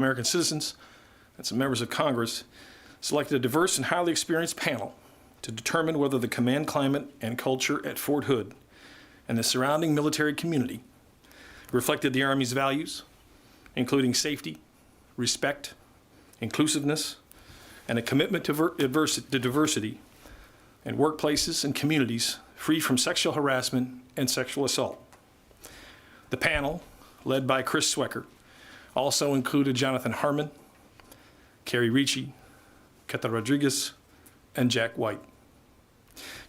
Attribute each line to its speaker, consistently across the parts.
Speaker 1: American citizens and some members of Congress selected a diverse and highly experienced panel to determine whether the command climate and culture at Fort Hood and the surrounding military community reflected the Army's values, including safety, respect, inclusiveness, and a commitment to diversity in workplaces and communities free from sexual harassment and sexual assault. The panel, led by Chris Swecker, also included Jonathan Harmon, Carrie Ricci, Keta Rodriguez, and Jack White.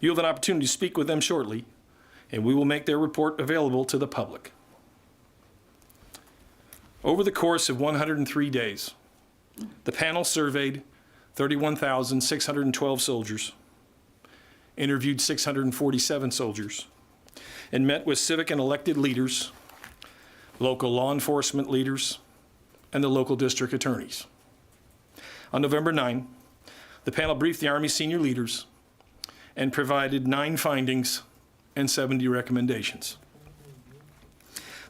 Speaker 1: You'll have an opportunity to speak with them shortly, and we will make their report available to the public. Over the course of 103 days, the panel surveyed 31,612 soldiers, interviewed 647 soldiers, and met with civic and elected leaders, local law enforcement leaders, and the local district attorneys. On November 9, the panel briefed the Army senior leaders and provided 9 findings and 70 recommendations.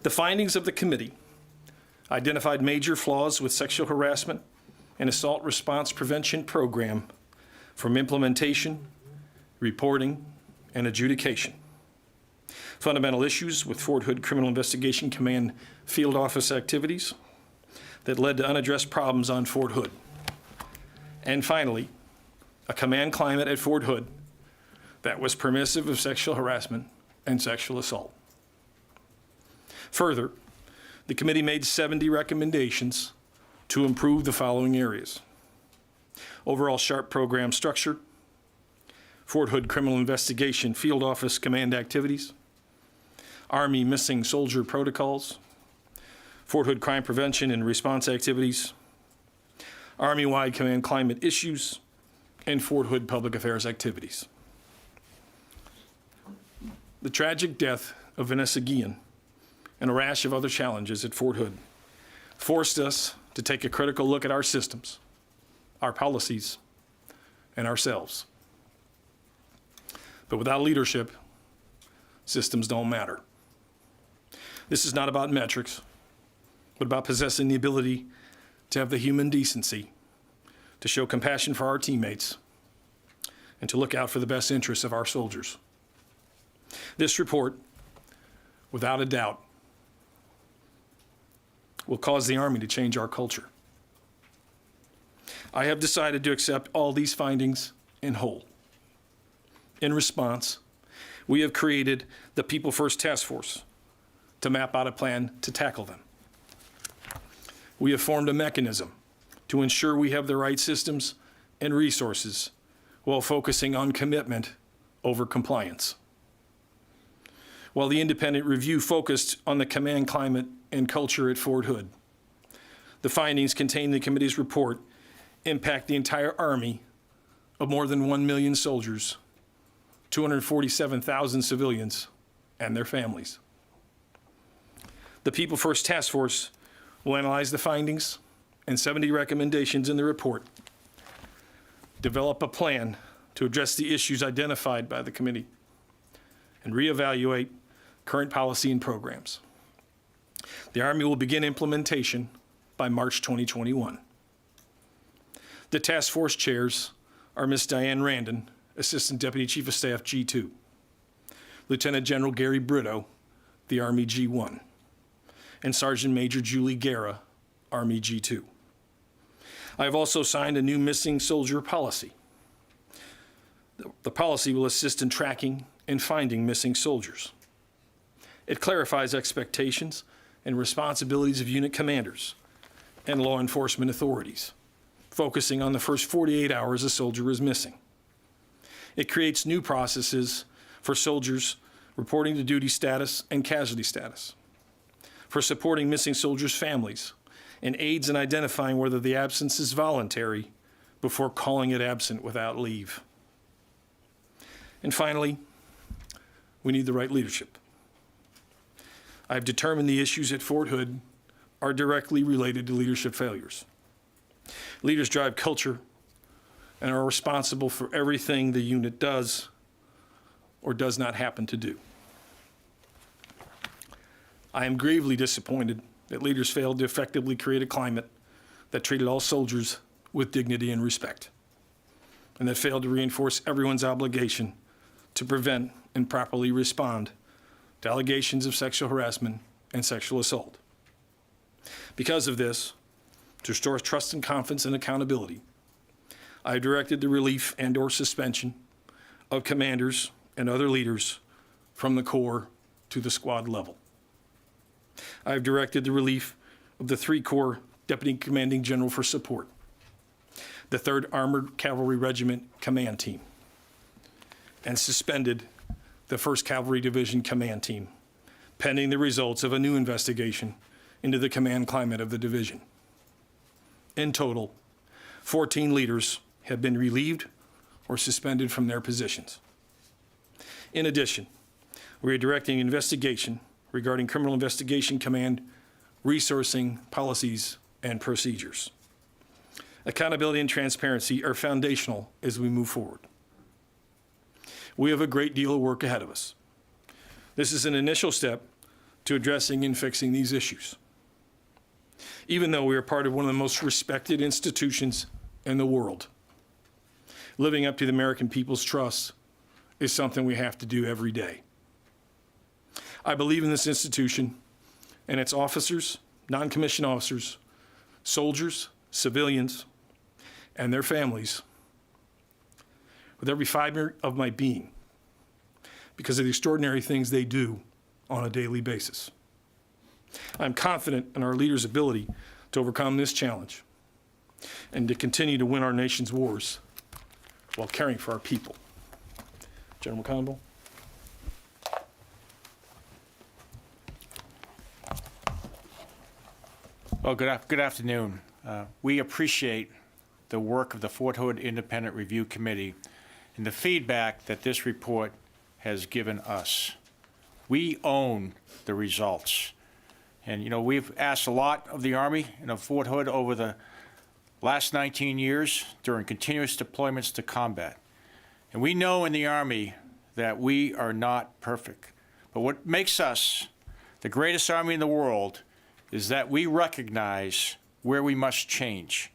Speaker 1: The findings of the committee identified major flaws with sexual harassment and assault response prevention program from implementation, reporting, and adjudication. Fundamental issues with Fort Hood Criminal Investigation Command field office activities that led to unaddressed problems on Fort Hood. And finally, a command climate at Fort Hood that was permissive of sexual harassment and sexual assault. Further, the committee made 70 recommendations to improve the following areas: overall SHARP program structure, Fort Hood Criminal Investigation Field Office Command activities, Army missing soldier protocols, Fort Hood crime prevention and response activities, Army-wide command climate issues, and Fort Hood public affairs activities. The tragic death of Vanessa Guillen and a rash of other challenges at Fort Hood forced us to take a critical look at our systems, our policies, and ourselves. But without leadership, systems don't matter. This is not about metrics, but about possessing the ability to have the human decency to show compassion for our teammates and to look out for the best interests of our soldiers. This report, without a doubt, will cause the Army to change our culture. I have decided to accept all these findings in whole. In response, we have created the People First Task Force to map out a plan to tackle them. We have formed a mechanism to ensure we have the right systems and resources while focusing on commitment over compliance. While the independent review focused on the command climate and culture at Fort Hood, the findings contained in the committee's report impact the entire Army of more than 1 million soldiers, 247,000 civilians, and their families. The People First Task Force will analyze the findings and 70 recommendations in the report, develop a plan to address the issues identified by the committee, and reevaluate current policy and programs. The Army will begin implementation by March 2021. The task force chairs are Ms. Diane Randon, Assistant Deputy Chief of Staff G2, Lieutenant General Gary Brito, the Army G1, and Sergeant Major Julie Guerra, Army G2. I have also signed a new missing soldier policy. The policy will assist in tracking and finding missing soldiers. It clarifies expectations and responsibilities of unit commanders and law enforcement authorities, focusing on the first 48 hours a soldier is missing. It creates new processes for soldiers reporting to duty status and casualty status, for supporting missing soldiers' families, and aids in identifying whether the absence is voluntary before calling it absent without leave. And finally, we need the right leadership. I have determined the issues at Fort Hood are directly related to leadership failures. Leaders drive culture and are responsible for everything the unit does or does not happen to do. I am gravely disappointed that leaders failed to effectively create a climate that treated all soldiers with dignity and respect, and that failed to reinforce everyone's obligation to prevent and properly respond to allegations of sexual harassment and sexual assault. Because of this, to restore trust and confidence and accountability, I directed the relief and/or suspension of commanders and other leaders from the Corps to the squad level. I have directed the relief of the 3 Corps Deputy Commanding General for support, the 3rd Armored Cavalry Regiment Command Team, and suspended the 1st Cavalry Division Command Team, pending the results of a new investigation into the command climate of the division. In total, 14 leaders have been relieved or suspended from their positions. In addition, we are directing investigation regarding Criminal Investigation Command resourcing policies and procedures. Accountability and transparency are foundational as we move forward. We have a great deal of work ahead of us. This is an initial step to addressing and fixing these issues. Even though we are part of one of the most respected institutions in the world, living up to the American people's trust is something we have to do every day. I believe in this institution and its officers, non-commissioned officers, soldiers, civilians, and their families with every fiber of my being because of the extraordinary things they do on a daily basis. I'm confident in our leaders' ability to overcome this challenge and to continue to win our nation's wars while caring for our people. General McConville.
Speaker 2: Well, good afternoon. We appreciate the work of the Fort Hood Independent Review Committee and the feedback that this report has given us. We own the results. And, you know, we've asked a lot of the Army and of Fort Hood over the last 19 years during continuous deployments to combat. And we know in the Army that we are not perfect. But what makes us the greatest Army in the world is that we recognize where we must change.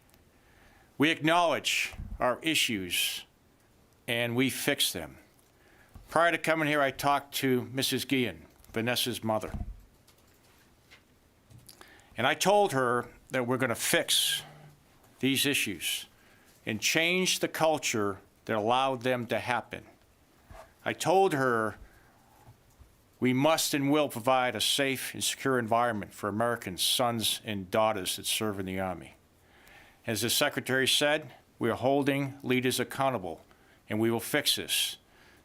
Speaker 2: We acknowledge our issues and we fix them. Prior to coming here, I talked to Mrs. Guillen, Vanessa's mother. And I told her that we're going to fix these issues and change the culture that allowed them to happen. I told her we must and will provide a safe and secure environment for American sons and daughters that serve in the Army. As the Secretary said, we are holding leaders accountable, and we will fix this.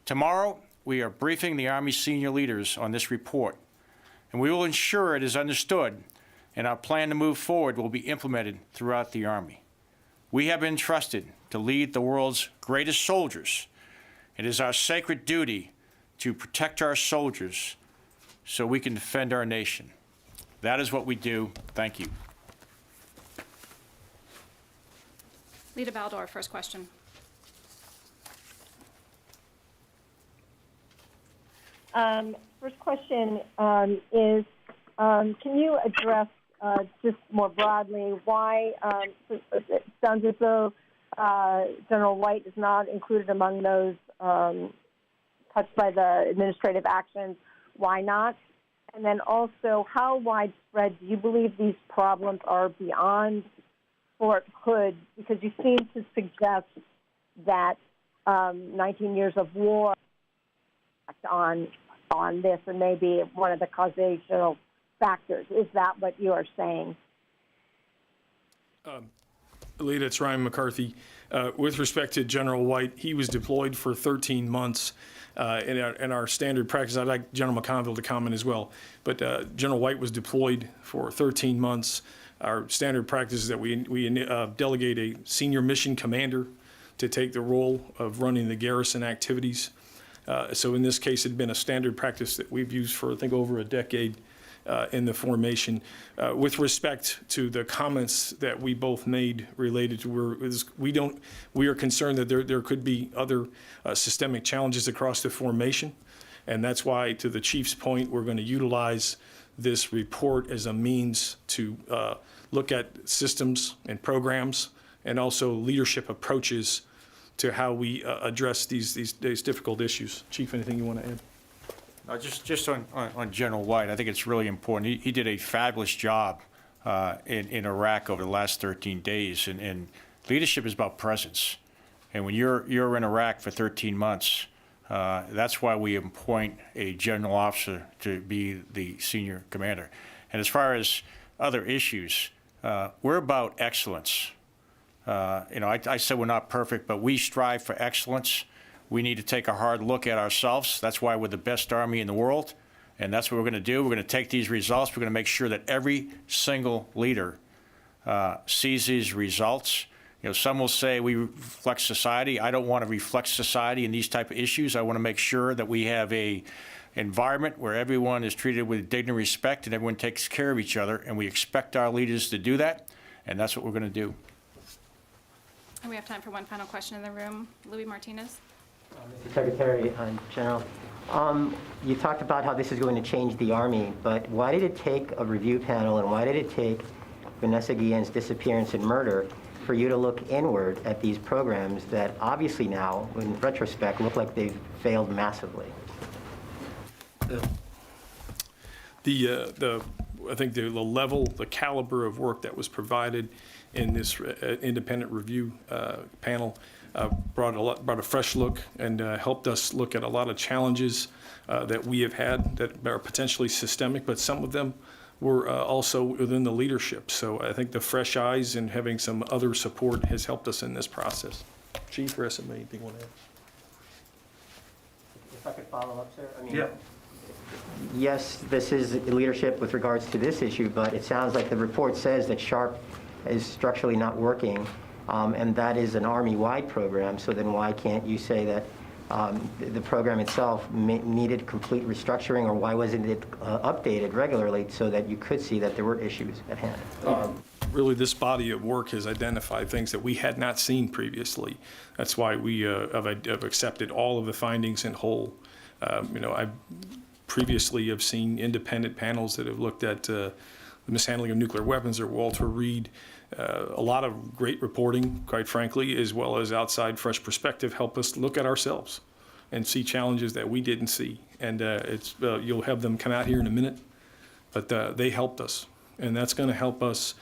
Speaker 2: Tomorrow, we are briefing the Army senior leaders on this report, and we will ensure it is understood, and our plan to move forward will be implemented throughout the Army. We have been trusted to lead the world's greatest soldiers. It is our sacred duty to protect our soldiers so we can defend our nation. That is what we do. Thank you.
Speaker 3: Leader Baldor, first question.
Speaker 4: First question is, can you address just more broadly why it sounds as though General White is not included among those touched by the administrative actions? Why not? And then also, how widespread do you believe these problems are beyond Fort Hood? Because you seem to suggest that 19 years of war on this and maybe one of the causational factors. Is that what you are saying?
Speaker 1: Alita, it's Ryan McCarthy. With respect to General White, he was deployed for 13 months. In our standard practice, I'd like General McConville to comment as well, but General White was deployed for 13 months. Our standard practice is that we delegate a senior mission commander to take the role of running the garrison activities. So in this case, it had been a standard practice that we've used for, I think, over a decade in the formation. With respect to the comments that we both made related to we are concerned that there could be other systemic challenges across the formation, and that's why, to the chief's point, we're going to utilize this report as a means to look at systems and programs and also leadership approaches to how we address these difficult issues. Chief, anything you want to add?
Speaker 2: Just on General White, I think it's really important. He did a fabulous job in Iraq over the last 13 days, and leadership is about presence. And when you're in Iraq for 13 months, that's why we appoint a general officer to be the senior commander. And as far as other issues, we're about excellence. I said we're not perfect, but we strive for excellence. We need to take a hard look at ourselves. That's why we're the best Army in the world, and that's what we're going to do. We're going to take these results. We're going to make sure that every single leader sees these results. Some will say we reflect society. I don't want to reflect society in these type of issues. I want to make sure that we have a environment where everyone is treated with dignity and respect and everyone takes care of each other, and we expect our leaders to do that, and that's what we're going to do.
Speaker 3: And we have time for one final question in the room. Louis Martinez.
Speaker 5: Mr. Secretary General, you talked about how this is going to change the Army, but why did it take a review panel and why did it take Vanessa Guillen's disappearance and murder for you to look inward at these programs that obviously now, in retrospect, look like they've failed massively?
Speaker 1: I think the level, the caliber of work that was provided in this independent review panel brought a fresh look and helped us look at a lot of challenges that we have had that are potentially systemic, but some of them were also within the leadership. So I think the fresh eyes and having some other support has helped us in this process. Chief or SMA, anything you want to add?
Speaker 5: If I could follow up, sir?
Speaker 1: Yeah.
Speaker 5: Yes, this is leadership with regards to this issue, but it sounds like the report says that SHARP is structurally not working, and that is an Army-wide program, so then why can't you say that the program itself needed complete restructuring, or why wasn't it updated regularly so that you could see that there were issues at hand?
Speaker 1: Really, this body of work has identified things that we had not seen previously. That's why we have accepted all of the findings in whole. I previously have seen independent panels that have looked at the mishandling of nuclear weapons, or Walter Reed. A lot of great reporting, quite frankly, as well as outside fresh perspective, help us look at ourselves and see challenges that we didn't see. And you'll have them come out here in a minute, but they helped us. And that's going to help us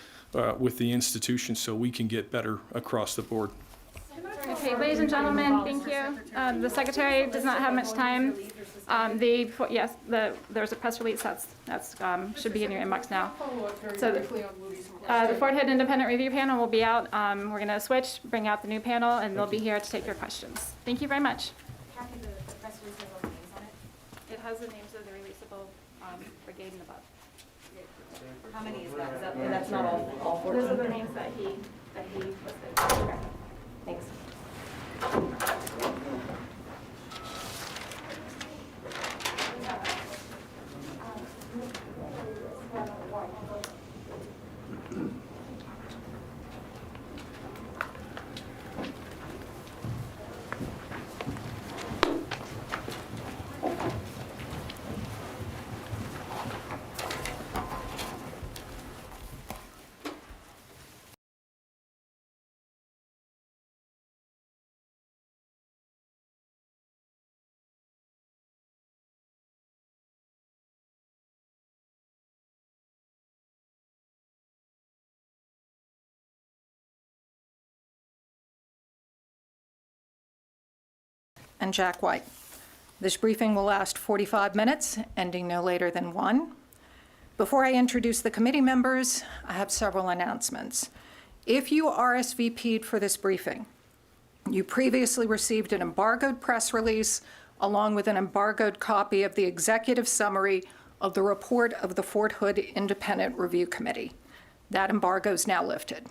Speaker 1: with the institution so we can get better across the board.
Speaker 3: Okay, ladies and gentlemen, thank you. The secretary does not have much time. There's a press release that's should be in your inbox now. So the Fort Hood Independent Review Panel will be out. We're going to switch, bring out the new panel, and they'll be here to take your questions. Thank you very much.
Speaker 6: Kathy, the press release has all the names on it.
Speaker 3: It has the names of the releasable brigade and above.
Speaker 6: How many is that? That's not all 14?
Speaker 3: Those are the names that he listed.
Speaker 6: Thanks.
Speaker 7: And Jack White. This briefing will last 45 minutes, ending no later than 1. Before I introduce the committee members, I have several announcements. If you RSVP'd for this briefing, you previously received an embargoed press release along with an embargoed copy of the executive summary of the report of the Fort Hood Independent Review Committee. That embargo is now lifted.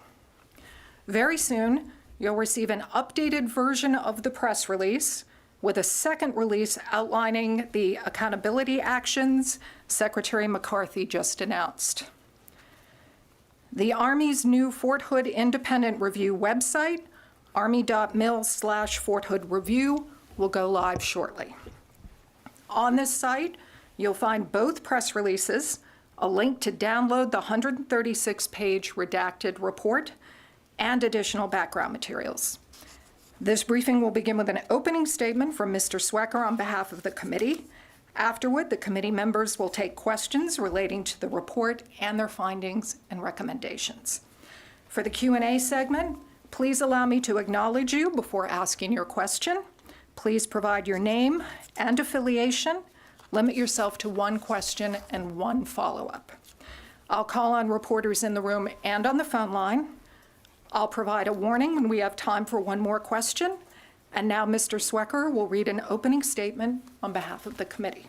Speaker 7: Very soon, you'll receive an updated version of the press release with a second release outlining the accountability actions Secretary McCarthy just announced. The Army's new Fort Hood Independent Review website, army.mil/Fort Hood Review, will go live shortly. On this site, you'll find both press releases, a link to download the 136-page redacted report, and additional background materials. This briefing will begin with an opening statement from Mr. Swecker on behalf of the committee. Afterward, the committee members will take questions relating to the report and their findings and recommendations. For the Q&A segment, please allow me to acknowledge you before asking your question. Please provide your name and affiliation. Limit yourself to one question and one follow-up. I'll call on reporters in the room and on the phone line. I'll provide a warning when we have time for one more question. And now Mr. Swecker will read an opening statement on behalf of the committee.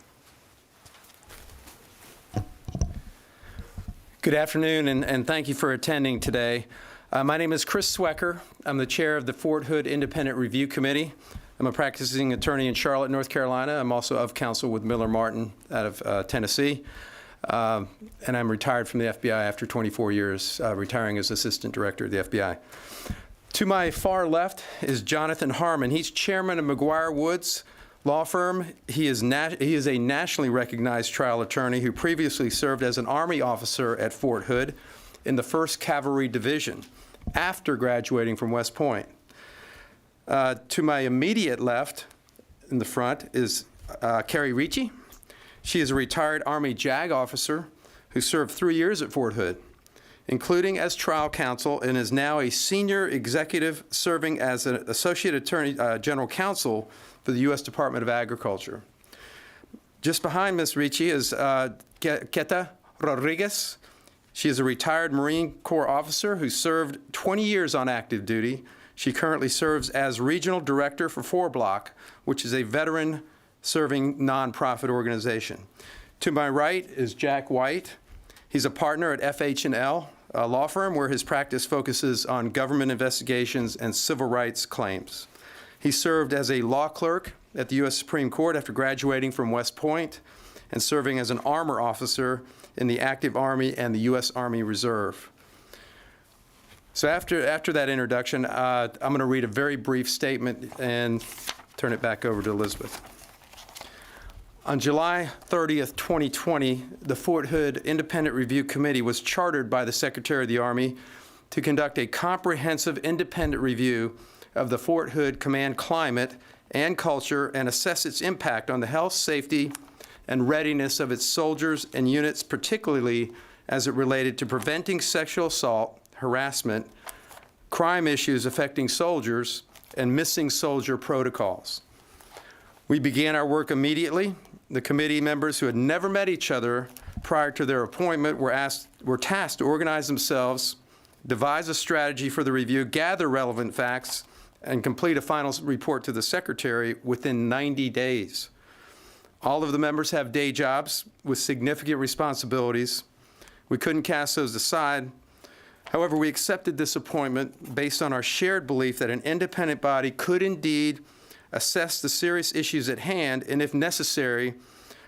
Speaker 8: Good afternoon, and thank you for attending today. My name is Chris Swecker. I'm the chair of the Fort Hood Independent Review Committee. I'm a practicing attorney in Charlotte, North Carolina. I'm also of counsel with Miller Martin out of Tennessee. And I'm retired from the FBI after 24 years, retiring as assistant director of the FBI. To my far left is Jonathan Harmon. He's chairman of McGuire Woods Law Firm. He is a nationally recognized trial attorney who previously served as an Army officer at Fort Hood in the 1st Cavalry Division after graduating from West Point. To my immediate left in the front is Carrie Ricci. She is a retired Army JAG officer who served 3 years at Fort Hood, including as trial counsel, and is now a senior executive serving as an associate attorney general counsel for the U.S. Department of Agriculture. Just behind Ms. Ricci is Queta Rodriguez. She is a retired Marine Corps officer who served 20 years on active duty. She currently serves as regional director for 4-Block, which is a veteran-serving nonprofit organization. To my right is Jack White. He's a partner at FH&L, a law firm where his practice focuses on government investigations and civil rights claims. He served as a law clerk at the U.S. Supreme Court after graduating from West Point and serving as an armor officer in the active Army and the U.S. Army Reserve. So after that introduction, I'm going to read a very brief statement and turn it back over to Elizabeth. On July 30th, 2020, the Fort Hood Independent Review Committee was chartered by the Secretary of the Army to conduct a comprehensive independent review of the Fort Hood command climate and culture and assess its impact on the health, safety, and readiness of its soldiers and units, particularly as it related to preventing sexual assault, harassment, crime issues affecting soldiers, and missing soldier protocols. We began our work immediately. The committee members who had never met each other prior to their appointment were tasked to organize themselves, devise a strategy for the review, gather relevant facts, and complete a final report to the Secretary within 90 days. All of the members have day jobs with significant responsibilities. We couldn't cast those aside. However, we accepted this appointment based on our shared belief that an independent body could indeed assess the serious issues at hand and, if necessary,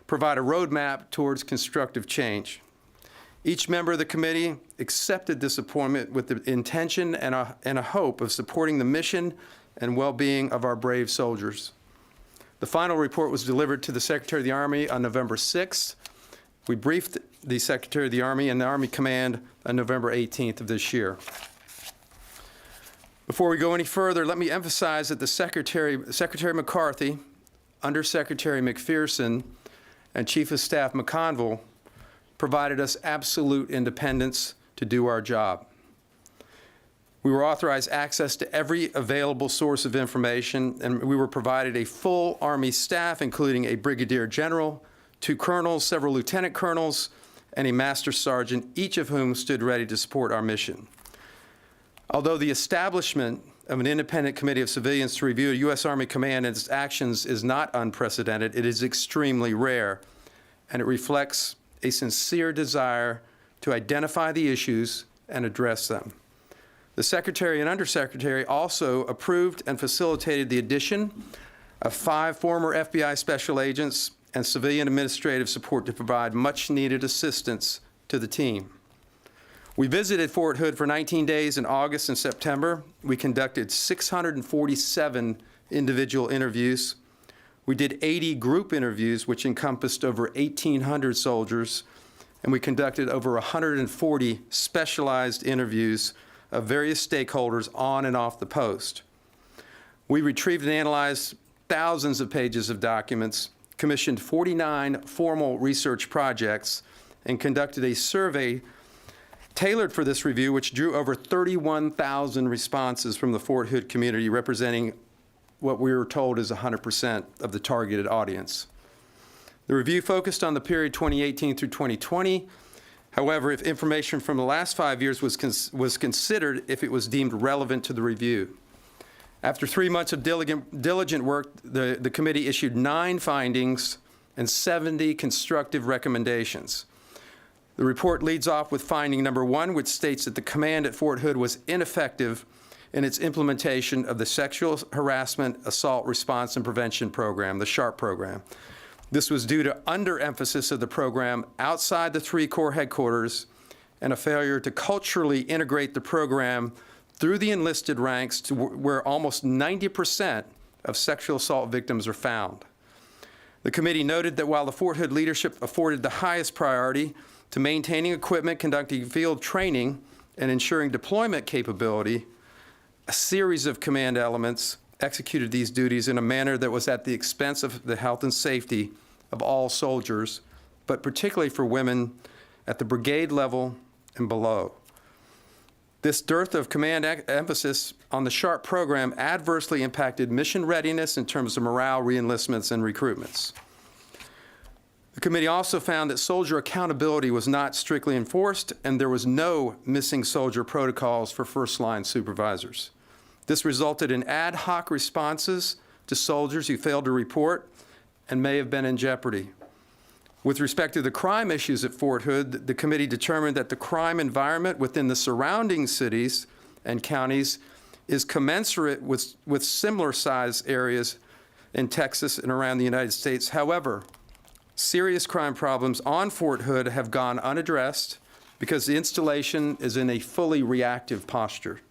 Speaker 8: provide a roadmap towards constructive change. Each member of the committee accepted this appointment with the intention and a hope of supporting the mission and well-being of our brave soldiers. The final report was delivered to the Secretary of the Army on November 6th. We briefed the Secretary of the Army and the Army Command on November 18th of this year. Before we go any further, let me emphasize that Secretary McCarthy, Undersecretary McPherson, and Chief of Staff McConville provided us absolute independence to do our job. We were authorized access to every available source of information, and we were provided a full Army staff, including a brigadier general, 2 colonels, several lieutenant colonels, and a master sergeant, each of whom stood ready to support our mission. Although the establishment of an independent committee of civilians to review a U.S. Army command and its actions is not unprecedented, it is extremely rare, and it reflects a sincere desire to identify the issues and address them. The Secretary and Undersecretary also approved and facilitated the addition of 5 former FBI special agents and civilian administrative support to provide much-needed assistance to the team. We visited Fort Hood for 19 days in August and September. We conducted 647 individual interviews. We did 80 group interviews, which encompassed over 1,800 soldiers, and we conducted over 140 specialized interviews of various stakeholders on and off the post. We retrieved and analyzed thousands of pages of documents, commissioned 49 formal research projects, and conducted a survey tailored for this review, which drew over 31,000 responses from the Fort Hood community, representing what we were told is 100% of the targeted audience. The review focused on the period 2018 through 2020. However, if information from the last 5 years was considered if it was deemed relevant to the review. After 3 months of diligent work, the committee issued 9 findings and 70 constructive recommendations. The report leads off with finding number 1, which states that the command at Fort Hood was ineffective in its implementation of the Sexual Harassment Assault Response and Prevention Program, the SHARP program. This was due to underemphasis of the program outside the 3 core headquarters and a failure to culturally integrate the program through the enlisted ranks to where almost 90% of sexual assault victims are found. The committee noted that while the Fort Hood leadership afforded the highest priority to maintaining equipment, conducting field training, and ensuring deployment capability, a series of command elements executed these duties in a manner that was at the expense of the health and safety of all soldiers, but particularly for women at the brigade level and below. This dearth of command emphasis on the SHARP program adversely impacted mission readiness in terms of morale, reenlistments, and recruitments. The committee also found that soldier accountability was not strictly enforced, and there was no missing soldier protocols for first-line supervisors. This resulted in ad hoc responses to soldiers who failed to report and may have been in jeopardy. With respect to the crime issues at Fort Hood, the committee determined that the crime environment within the surrounding cities and counties is commensurate with similar size areas in Texas and around the United States. However, serious crime problems on Fort Hood have gone unaddressed because the installation is in a fully reactive posture.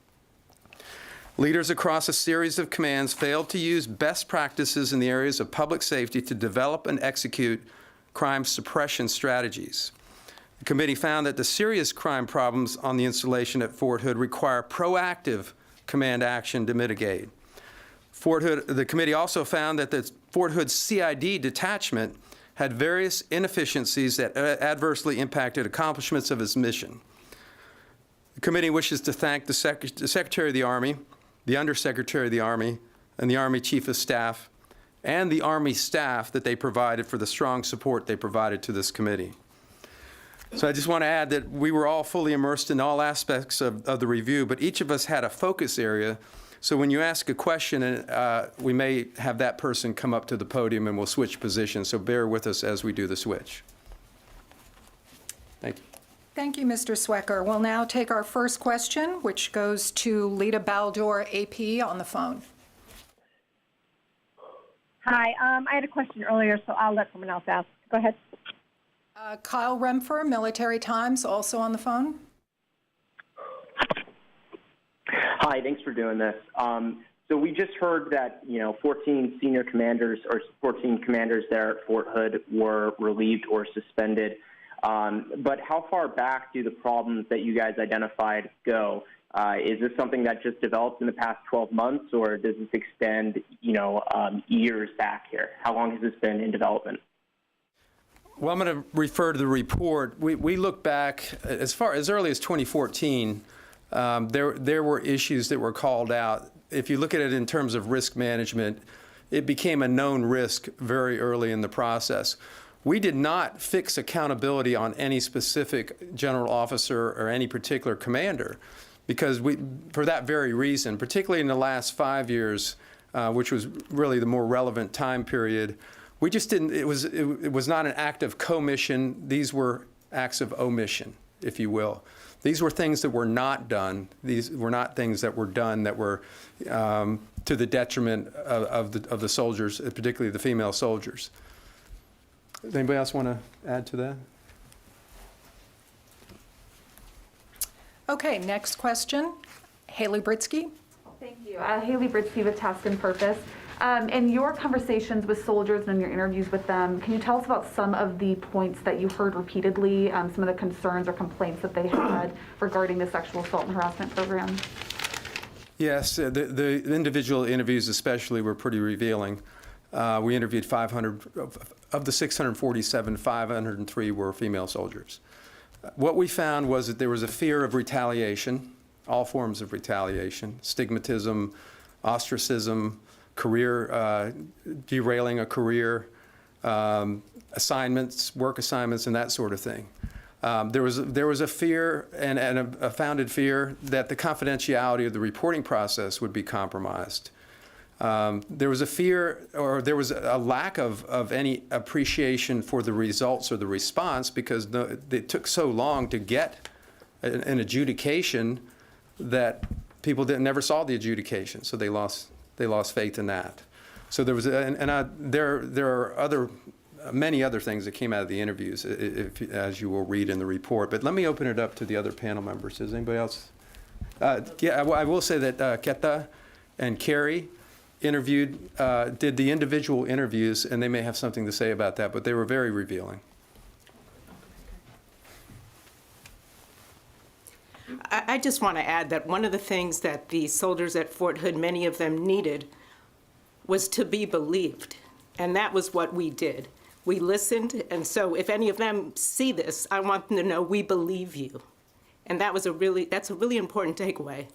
Speaker 8: Leaders across a series of commands failed to use best practices in the areas of public safety to develop and execute crime suppression strategies. The committee found that the serious crime problems on the installation at Fort Hood require proactive command action to mitigate. The committee also found that the Fort Hood CID detachment had various inefficiencies that adversely impacted accomplishments of its mission. The committee wishes to thank the Secretary of the Army, the Undersecretary of the Army, and the Army Chief of Staff, and the Army staff that they provided for the strong support they provided to this committee. So I just want to add that we were all fully immersed in all aspects of the review, but each of us had a focus area. So when you ask a question, we may have that person come up to the podium and we'll switch positions, so bear with us as we do the switch. Thank you.
Speaker 7: Thank you, Mr. Swecker. We'll now take our first question, which goes to Lita Baldor, AP, on the phone.
Speaker 4: Hi, I had a question earlier, so I'll let someone else ask. Go ahead.
Speaker 7: Kyle Remfer, Military Times, also on the phone.
Speaker 9: Hi, thanks for doing this. So we just heard that, 14 senior commanders or 14 commanders there at Fort Hood were relieved or suspended. But how far back do the problems that you guys identified go? Is this something that just developed in the past 12 months, or does this extend, years back here? How long has this been in development?
Speaker 8: Well, I'm going to refer to the report. We look back as early as 2014. There were issues that were called out. If you look at it in terms of risk management, it became a known risk very early in the process. We did not fix accountability on any specific general officer or any particular commander, because for that very reason, particularly in the last 5 years, which was really the more relevant time period, we just didn't. It was not an act of commission. These were acts of omission, if you will. These were things that were not done. These were not things that were done that were to the detriment of the soldiers, particularly the female soldiers. Does anybody else want to add to that?
Speaker 7: Okay, next question. Haley Britsky.
Speaker 10: Thank you. Haley Britsky with Task and Purpose. In your conversations with soldiers and in your interviews with them, can you tell us about some of the points that you heard repeatedly, some of the concerns or complaints that they had regarding the sexual assault and harassment program?
Speaker 8: Yes, the individual interviews especially were pretty revealing. We interviewed 500, of the 647, 503 were female soldiers. What we found was that there was a fear of retaliation, all forms of retaliation, stigmatism, ostracism, career, derailing a career, assignments, work assignments, and that sort of thing. There was a fear and a founded fear that the confidentiality of the reporting process would be compromised. There was a fear, or there was a lack of any appreciation for the results or the response because it took so long to get an adjudication that people never saw the adjudication, so they lost faith in that. So there was, there are many other things that came out of the interviews, as you will read in the report. But let me open it up to the other panel members. Does anybody else? Yeah, I will say that Keta and Carrie did the individual interviews, and they may have something to say about that, but they were very revealing.
Speaker 11: I just want to add that one of the things that the soldiers at Fort Hood, many of them needed, was to be believed. And that was what we did. We listened, and so if any of them see this, I want them to know we believe you. And that's a really important takeaway,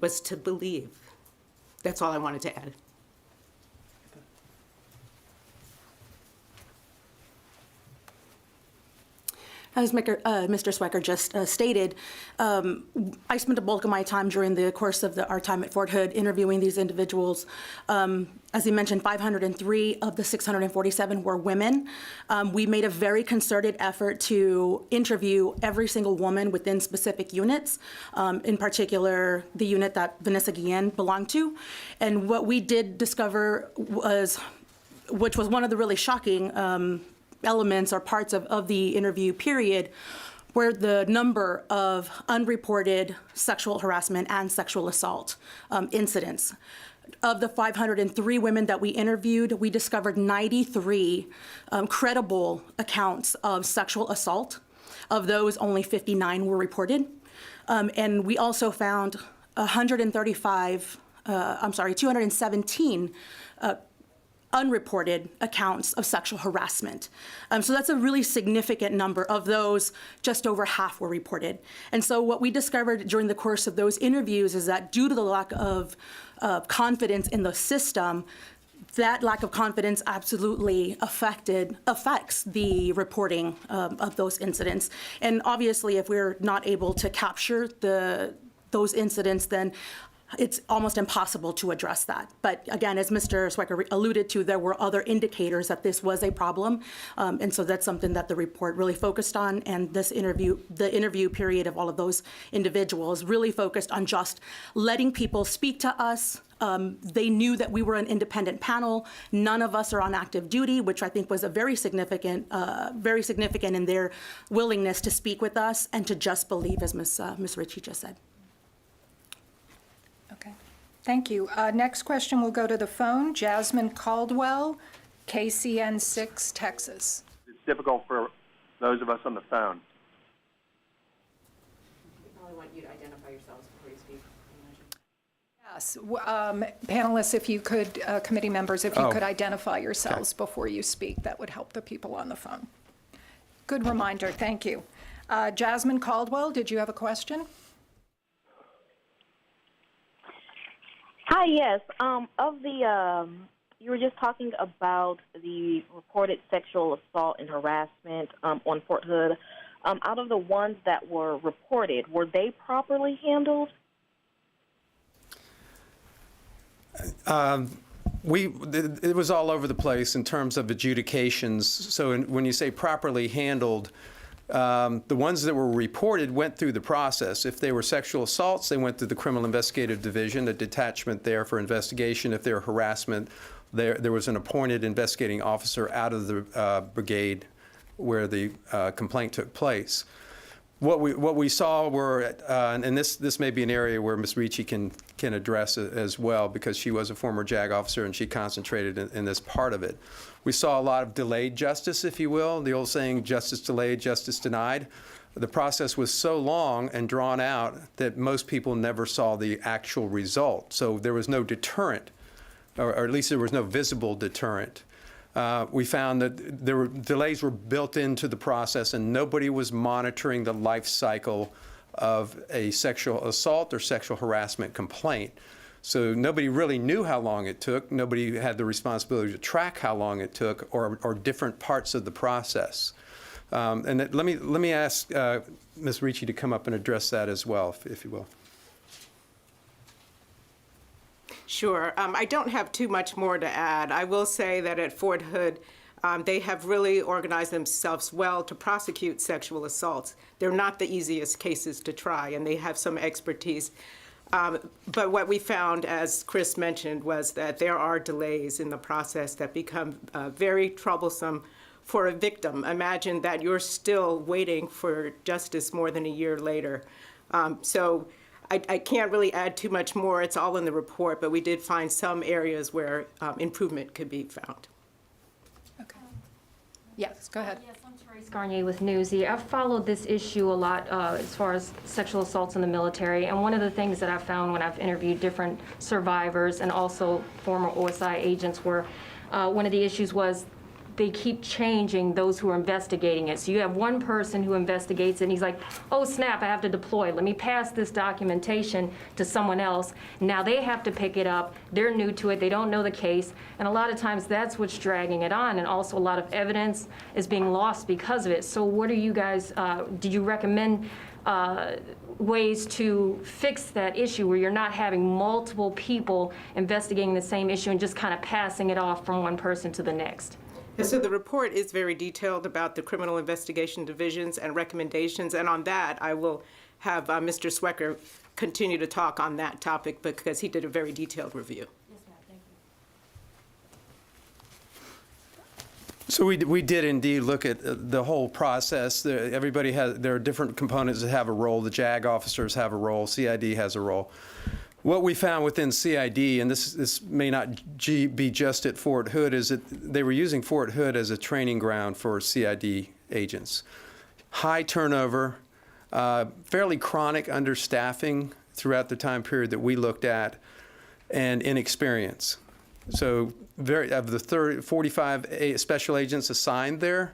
Speaker 11: was to believe. That's all I wanted to add.
Speaker 12: As Mr. Swecker just stated, I spent a bulk of my time during the course of our time at Fort Hood interviewing these individuals. As he mentioned, 503 of the 647 were women. We made a very concerted effort to interview every single woman within specific units, in particular the unit that Vanessa Guillen belonged to. And what we did discover was, which was one of the really shocking elements or parts of the interview period, where the number of unreported sexual harassment and sexual assault incidents. Of the 503 women that we interviewed, we discovered 93 credible accounts of sexual assault. Of those, only 59 were reported. And we also found 217 unreported accounts of sexual harassment. So that's a really significant number. Of those, just over half were reported. And so what we discovered during the course of those interviews is that due to the lack of confidence in the system, that lack of confidence absolutely affects the reporting of those incidents. And obviously, if we're not able to capture those incidents, then it's almost impossible to address that. But again, as Mr. Swecker alluded to, there were other indicators that this was a problem. And so that's something that the report really focused on. And this interview, the interview period of all of those individuals really focused on just letting people speak to us. They knew that we were an independent panel. None of us are on active duty, which I think was a very significant in their willingness to speak with us and to just believe, as Ms. Ritchie just said.
Speaker 7: Okay, thank you. Next question will go to the phone. Jasmine Caldwell, KCN 6, Texas.
Speaker 13: It's difficult for those of us on the phone.
Speaker 11: We probably want you to identify yourselves before you speak.
Speaker 7: Yes, panelists, if you could, committee members, if you could identify yourselves before you speak, that would help the people on the phone. Good reminder, thank you. Jasmine Caldwell, did you have a question?
Speaker 14: Hi, yes. You were just talking about the reported sexual assault and harassment on Fort Hood. Out of the ones that were reported, were they properly handled?
Speaker 8: It was all over the place in terms of adjudications. So when you say properly handled, the ones that were reported went through the process. If they were sexual assaults, they went through the Criminal Investigative Division, a detachment there for investigation. If they were harassment, there was an appointed investigating officer out of the brigade where the complaint took place. What we saw were, and this may be an area where Ms. Ricci can can address as well, because she was a former JAG officer and she concentrated in this part of it. We saw a lot of delayed justice, if you will, the old saying, justice delayed, justice denied. The process was so long and drawn out that most people never saw the actual result. So there was no deterrent, or at least there was no visible deterrent. We found that delays were built into the process, and nobody was monitoring the life cycle of a sexual assault or sexual harassment complaint. So nobody really knew how long it took. Nobody had the responsibility to track how long it took, or different parts of the process. And let me ask Ms. Ricci to come up and address that as well, if you will.
Speaker 11: Sure. I don't have too much more to add. I will say that at Fort Hood, they have really organized themselves well to prosecute sexual assaults. They're not the easiest cases to try, and they have some expertise. But what we found, as Chris mentioned, was that there are delays in the process that become very troublesome for a victim. Imagine that you're still waiting for justice more than a year later. So I can't really add too much more. It's all in the report, but we did find some areas where improvement could be found.
Speaker 7: Okay. Yes, go ahead.
Speaker 15: Yes, I'm Trace Garnier with Newsy. I've followed this issue a lot as far as sexual assaults in the military, and one of the things that I found when I've interviewed different survivors and also former OSI agents were one of the issues was they keep changing those who are investigating it. So you have one person who investigates it, and he's like, oh snap, I have to deploy. Let me pass this documentation to someone else. Now they have to pick it up. They're new to it. They don't know the case. And a lot of times that's what's dragging it on. And also a lot of evidence is being lost because of it. So what are you guys, did you recommend ways to fix that issue where you're not having multiple people investigating the same issue and just kind of passing it off from one person to the next?
Speaker 11: And so the report is very detailed about the criminal investigation divisions and recommendations, and on that, I will have Mr. Swecker continue to talk on that topic because he did a very detailed review.
Speaker 15: Yes, ma'am. Thank you.
Speaker 8: So we did indeed look at the whole process. There are different components that have a role. The JAG officers have a role. CID has a role. What we found within CID, and this may not be just at Fort Hood, is that they were using Fort Hood as a training ground for CID agents. High turnover, fairly chronic understaffing throughout the time period that we looked at, and inexperience. So of the 45 special agents assigned there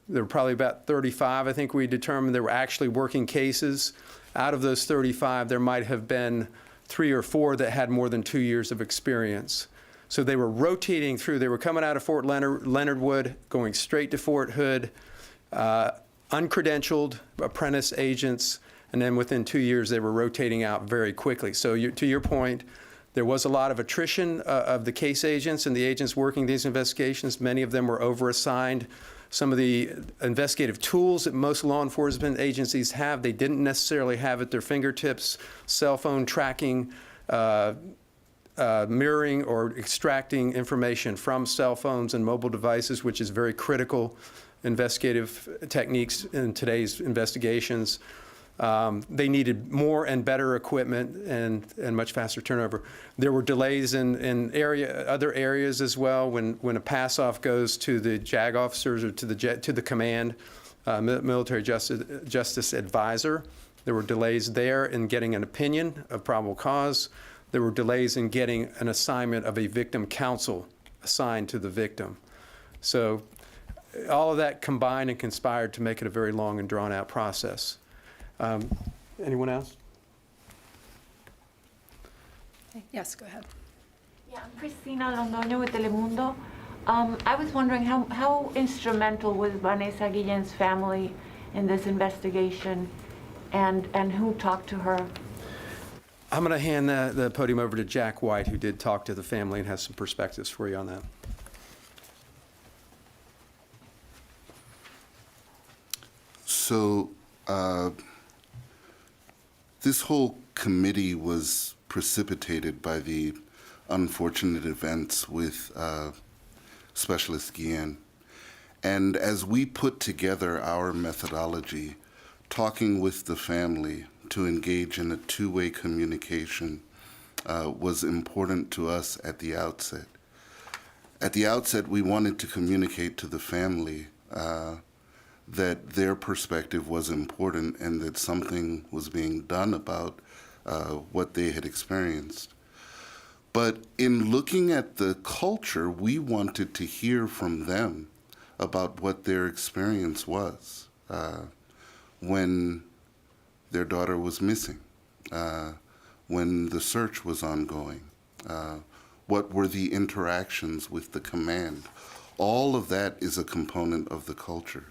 Speaker 8: were probably about 35, I think we determined, that were actually working cases. Out of those 35, there might have been 3 or 4 that had more than 2 years of experience. So they were rotating through. They were coming out of Fort Leonard Wood, going straight to Fort Hood, uncredentialed apprentice agents, and then within 2 years they were rotating out very quickly. So to your point, there was a lot of attrition of the case agents and the agents working these investigations. Many of them were overassigned. Some of the investigative tools that most law enforcement agencies have, they didn't necessarily have at their fingertips. Cell phone tracking, mirroring or extracting information from cell phones and mobile devices, which is very critical investigative techniques in today's investigations. They needed more and better equipment and much faster turnover. There were delays in other areas as well. When a pass-off goes to the JAG officers or to the command, military justice advisor, there were delays there in getting an opinion of probable cause. There were delays in getting an assignment of a victim counsel assigned to the victim. So all of that combined and conspired to make it a very long and drawn-out process. Anyone else?
Speaker 7: Yes, go ahead.
Speaker 16: Yeah, I'm Cristina Londoño with Telemundo. I was wondering how instrumental was Vanessa Guillen's family in this investigation, and who talked to her?
Speaker 8: I'm going to hand the podium over to Jack White, who did talk to the family and has some perspectives for you on that.
Speaker 17: So this whole committee was precipitated by the unfortunate events with Specialist Guillen. And as we put together our methodology, talking with the family to engage in a two-way communication was important to us at the outset. At the outset, we wanted to communicate to the family that their perspective was important and that something was being done about what they had experienced. But in looking at the culture, we wanted to hear from them about what their experience was when their daughter was missing, when the search was ongoing, what were the interactions with the command. All of that is a component of the culture.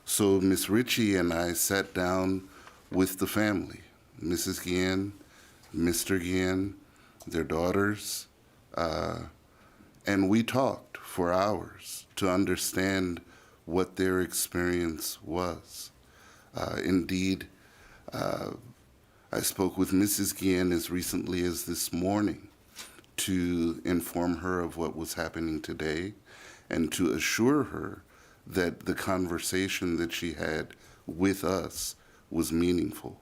Speaker 17: So Ms. Ritchie and I sat down with the family, Mrs. Guillen, Mr. Guillen, their daughters, and we talked for hours to understand what their experience was. Indeed, I spoke with Mrs. Guillen as recently as this morning to inform her of what was happening today and to assure her that the conversation that she had with us was meaningful.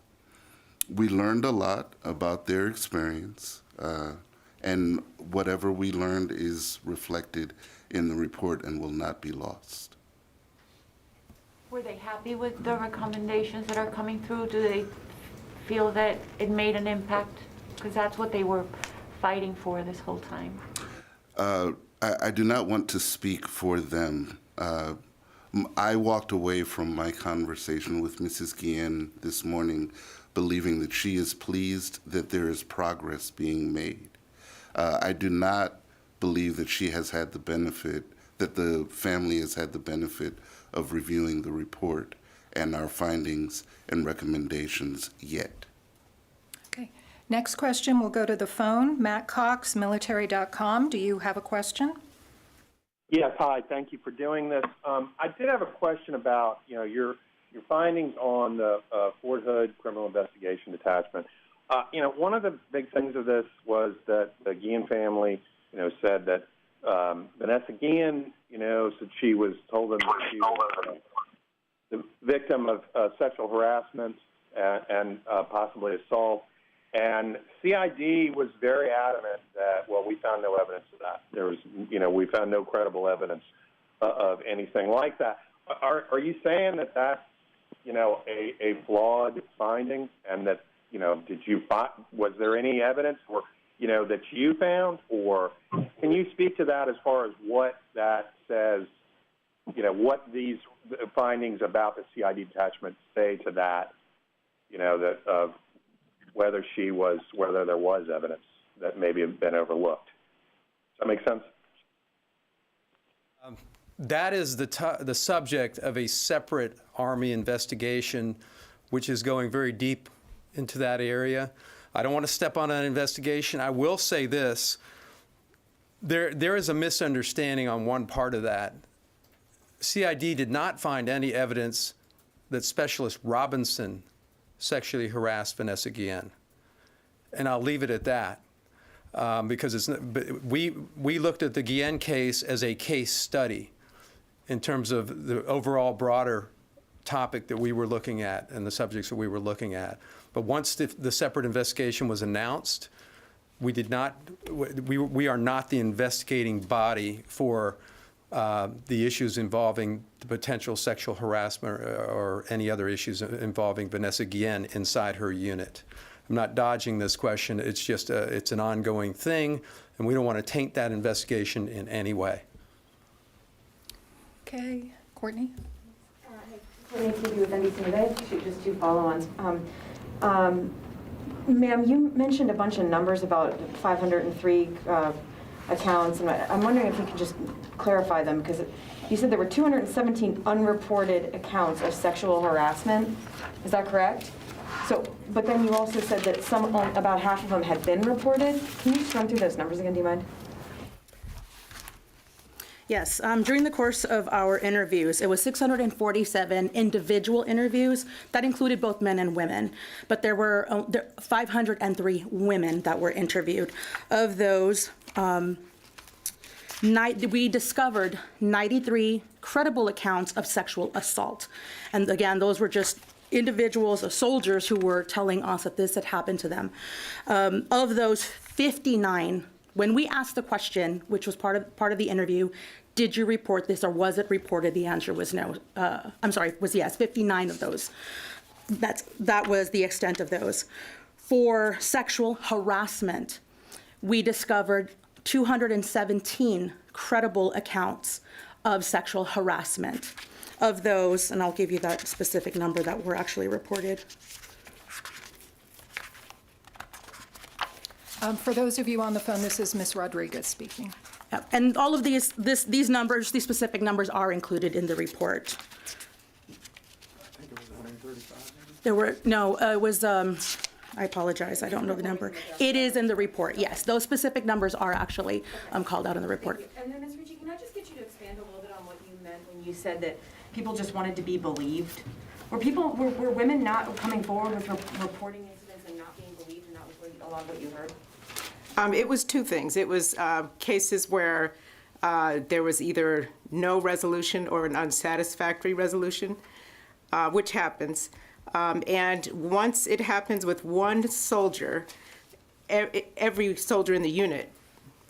Speaker 17: We learned a lot about their experience, and whatever we learned is reflected in the report and will not be lost.
Speaker 16: Were they happy with the recommendations that are coming through? Do they feel that it made an impact? Because that's what they were fighting for this whole time.
Speaker 17: I do not want to speak for them. I walked away from my conversation with Mrs. Guillen this morning believing that she is pleased that there is progress being made. I do not believe that she has had the benefit, that the family has had the benefit of reviewing the report and our findings and recommendations yet.
Speaker 7: Okay. Next question will go to the phone. Matt Cox, military.com. Do you have a question?
Speaker 13: Yes, hi. Thank you for doing this. I did have a question about, your findings on the Fort Hood Criminal Investigation Detachment. One of the big things of this was that the Guillen family, said that Vanessa Guillen, said she was told them that she was the victim of sexual harassment and possibly assault. And CID was very adamant that, well, we found no evidence of that. There was, we found no credible evidence of anything like that. Are you saying that that's, a flawed finding, and that, was there any evidence or, that you found, or can you speak to that as far as what that says, what these findings about the CID detachment say to that, that of whether there was evidence that maybe had been overlooked? Does that make sense?
Speaker 8: That is the subject of a separate Army investigation, which is going very deep into that area. I don't want to step on an investigation. I will say this. There is a misunderstanding on one part of that. CID did not find any evidence that Specialist Robinson sexually harassed Vanessa Guillen. And I'll leave it at that, because we looked at the Guillen case as a case study in terms of the overall broader topic that we were looking at and the subjects that we were looking at. But once the separate investigation was announced, we are not the investigating body for the issues involving the potential sexual harassment or any other issues involving Vanessa Guillen inside her unit. I'm not dodging this question. It's just it's an ongoing thing, and we don't want to taint that investigation in any way.
Speaker 7: Okay, Courtney?
Speaker 18: Courtney TV with NBC News. I have just two follow-ons. Ma'am, you mentioned a bunch of numbers about 503 accounts, and I'm wondering if you could just clarify them, because you said there were 217 unreported accounts of sexual harassment. Is that correct? So, but then you also said that about half of them had been reported. Can you just run through those numbers again, do you mind?
Speaker 12: Yes, during the course of our interviews, it was 647 individual interviews. That included both men and women, but there were 503 women that were interviewed. Of those, we discovered 93 credible accounts of sexual assault. And again, those were just individuals, soldiers, who were telling us that this had happened to them. Of those, 59, when we asked the question, which was part of the interview, did you report this or was it reported? The answer was no. Was yes, 59 of those. That was the extent of those. For sexual harassment, we discovered 217 credible accounts of sexual harassment. Of those, and I'll give you that specific number that were actually reported.
Speaker 7: For those of you on the phone, this is Ms. Rodriguez speaking.
Speaker 12: Yep. And all of these numbers, these specific numbers are included in the report. There were, no, it was, I apologize, I don't know the number. It is in the report, yes. Those specific numbers are actually called out in the report.
Speaker 6: And then, Ms. Ricci, can I just get you to expand a little bit on what you meant when you said that people just wanted to be believed? Were women not coming forward with reporting incidents and not being believed, and that was a lot of what you heard?
Speaker 11: It was two things. It was cases where there was either no resolution or an unsatisfactory resolution, which happens. And once it happens with one soldier, every soldier in the unit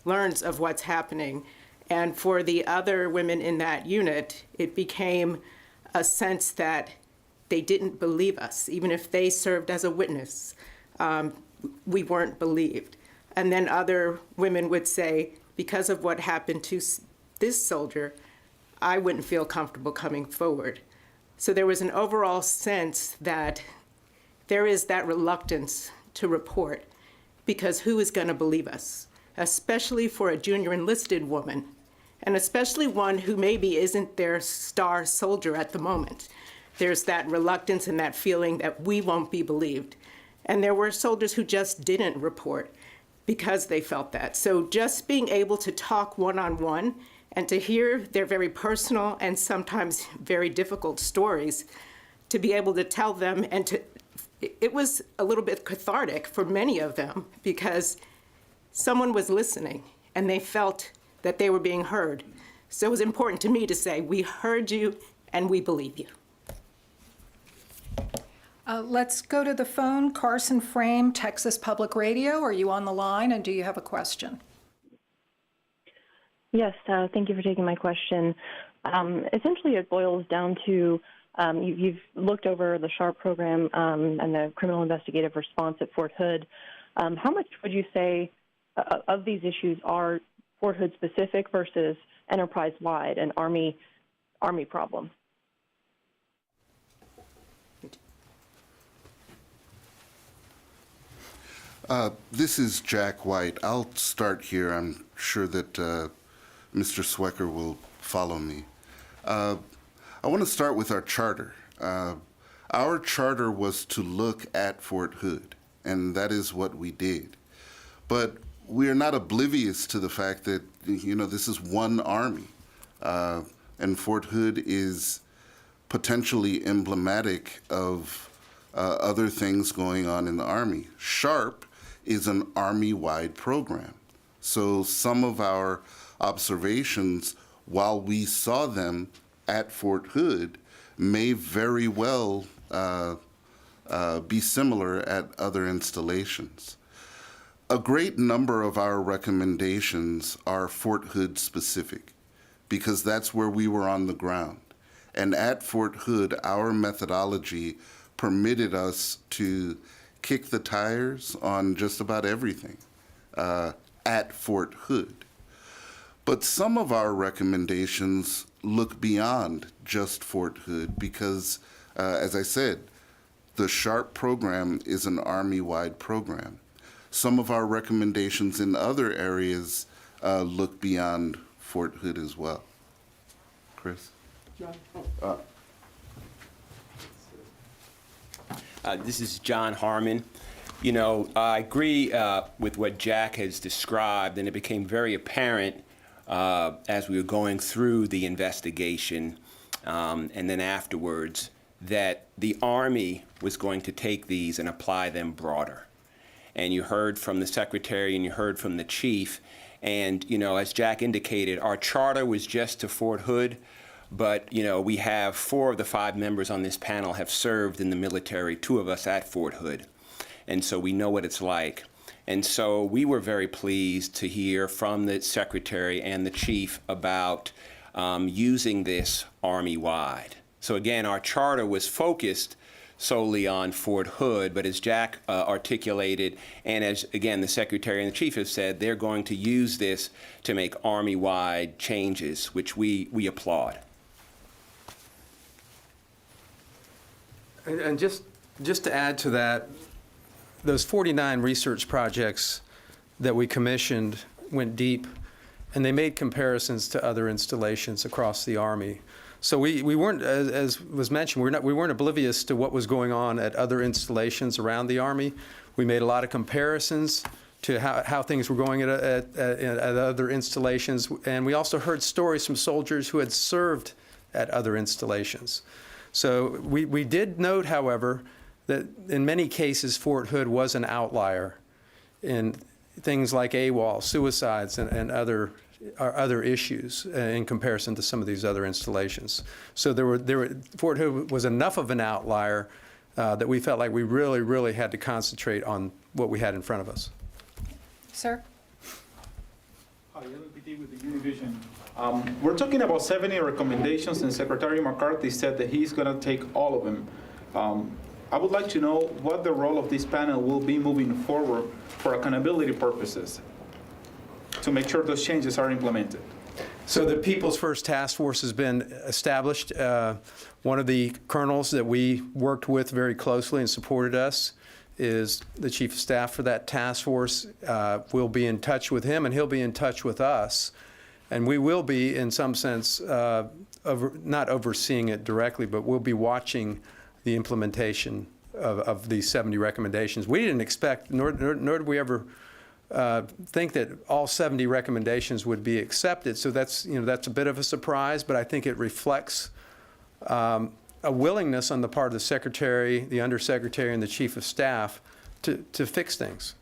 Speaker 11: learns of what's happening. And for the other women in that unit, it became a sense that they didn't believe us. Even if they served as a witness, we weren't believed. And then other women would say, because of what happened to this soldier, I wouldn't feel comfortable coming forward. So there was an overall sense that there is that reluctance to report, because who is going to believe us, especially for a junior enlisted woman, and especially one who maybe isn't their star soldier at the moment. There's that reluctance and that feeling that we won't be believed. And there were soldiers who just didn't report because they felt that. So just being able to talk one-on-one and to hear their very personal and sometimes very difficult stories, to be able to tell them, and it was a little bit cathartic for many of them, because someone was listening and they felt that they were being heard. So it was important to me to say, we heard you and we believe you.
Speaker 7: Let's go to the phone. Carson Frame, Texas Public Radio. Are you on the line, and do you have a question?
Speaker 19: Yes, thank you for taking my question. Essentially, it boils down to you've looked over the SHARP program and the criminal investigative response at Fort Hood. How much would you say of these issues are Fort Hood specific versus enterprise-wide and Army problem?
Speaker 17: This is Jack White. I'll start here. I'm sure that Mr. Swecker will follow me. I want to start with our charter. Our charter was to look at Fort Hood, and that is what we did. But we are not oblivious to the fact that, this is one Army, and Fort Hood is potentially emblematic of other things going on in the Army. SHARP is an Army-wide program. So some of our observations, while we saw them at Fort Hood, may very well be similar at other installations. A great number of our recommendations are Fort Hood specific, because that's where we were on the ground. And at Fort Hood, our methodology permitted us to kick the tires on just about everything at Fort Hood. But some of our recommendations look beyond just Fort Hood because, as I said, the SHARP program is an Army-wide program. Some of our recommendations in other areas look beyond Fort Hood as well. Chris?
Speaker 20: This is John Harmon. I agree with what Jack has described, and it became very apparent as we were going through the investigation and then afterwards that the Army was going to take these and apply them broader. And you heard from the Secretary and you heard from the Chief, and as Jack indicated, our charter was just to Fort Hood, but we have 4 of the 5 members on this panel have served in the military, 2 of us at Fort Hood. And so we know what it's like. And so we were very pleased to hear from the secretary and the chief about using this Army-wide. So again, our charter was focused solely on Fort Hood, but as Jack articulated, and as, again, the secretary and the chief have said, they're going to use this to make Army-wide changes, which we applaud.
Speaker 8: And just to add to that, those 49 research projects that we commissioned went deep, and they made comparisons to other installations across the Army. So we weren't, as was mentioned, we weren't oblivious to what was going on at other installations around the Army. We made a lot of comparisons to how things were going at other installations, and we also heard stories from soldiers who had served at other installations. So we did note, however, that in many cases Fort Hood was an outlier in things like AWOL, suicides, and other issues in comparison to some of these other installations. So Fort Hood was enough of an outlier that we felt like we really had to concentrate on what we had in front of us.
Speaker 7: Sir?
Speaker 21: Hi, LPT with the Univision. We're talking about 70 recommendations, and Secretary McCarthy said that he's going to take all of them. I would like to know what the role of this panel will be moving forward for accountability purposes to make sure those changes are implemented.
Speaker 8: So the People's First Task Force has been established. One of the colonels that we worked with very closely and supported us is the Chief of Staff for that task force. We'll be in touch with him, and he'll be in touch with us. And we will be, in some sense, not overseeing it directly, but we'll be watching the implementation of these 70 recommendations. We didn't expect, nor did we ever think that all 70 recommendations would be accepted. So that's a bit of a surprise, but I think it reflects a willingness on the part of the Secretary, the Undersecretary, and the Chief of Staff to fix things.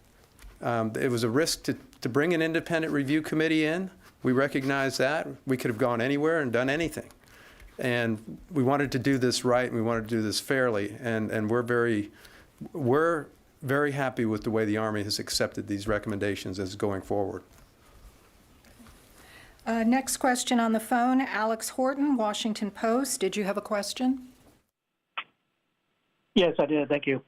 Speaker 8: It was a risk to bring an independent review committee in. We recognize that. We could have gone anywhere and done anything. And we wanted to do this right, and we wanted to do this fairly, and we're very happy with the way the Army has accepted these recommendations as going forward.
Speaker 7: Next question on the phone, Alex Horton, Washington Post. Did you have a question?
Speaker 22: Yes, I did. Thank you.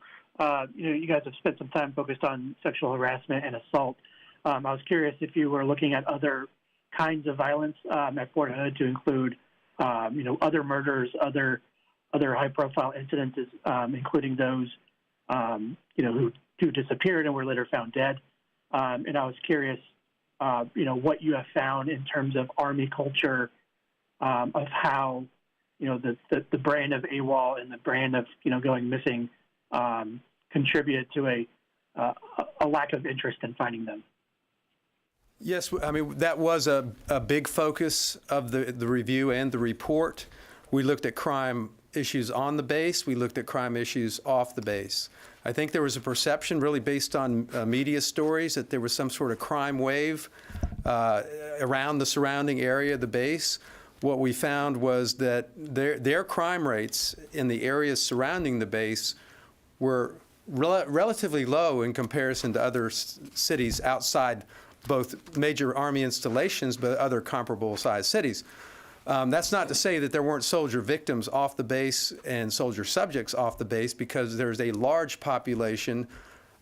Speaker 22: You guys have spent some time focused on sexual harassment and assault. I was curious if you were looking at other kinds of violence at Fort Hood to include, other murders, other high-profile incidences, including those, who disappeared and were later found dead. And I was curious, what you have found in terms of Army culture, of how, the brand of AWOL and the brand of, going missing contributed to a lack of interest in finding them.
Speaker 8: Yes, I mean, that was a big focus of the review and the report. We looked at crime issues on the base. We looked at crime issues off the base. I think there was a perception really based on media stories that there was some sort of crime wave around the surrounding area of the base. What we found was that their crime rates in the areas surrounding the base were relatively low in comparison to other cities outside both major Army installations, but other comparable sized cities. That's not to say that there weren't soldier victims off the base and soldier subjects off the base, because there's a large population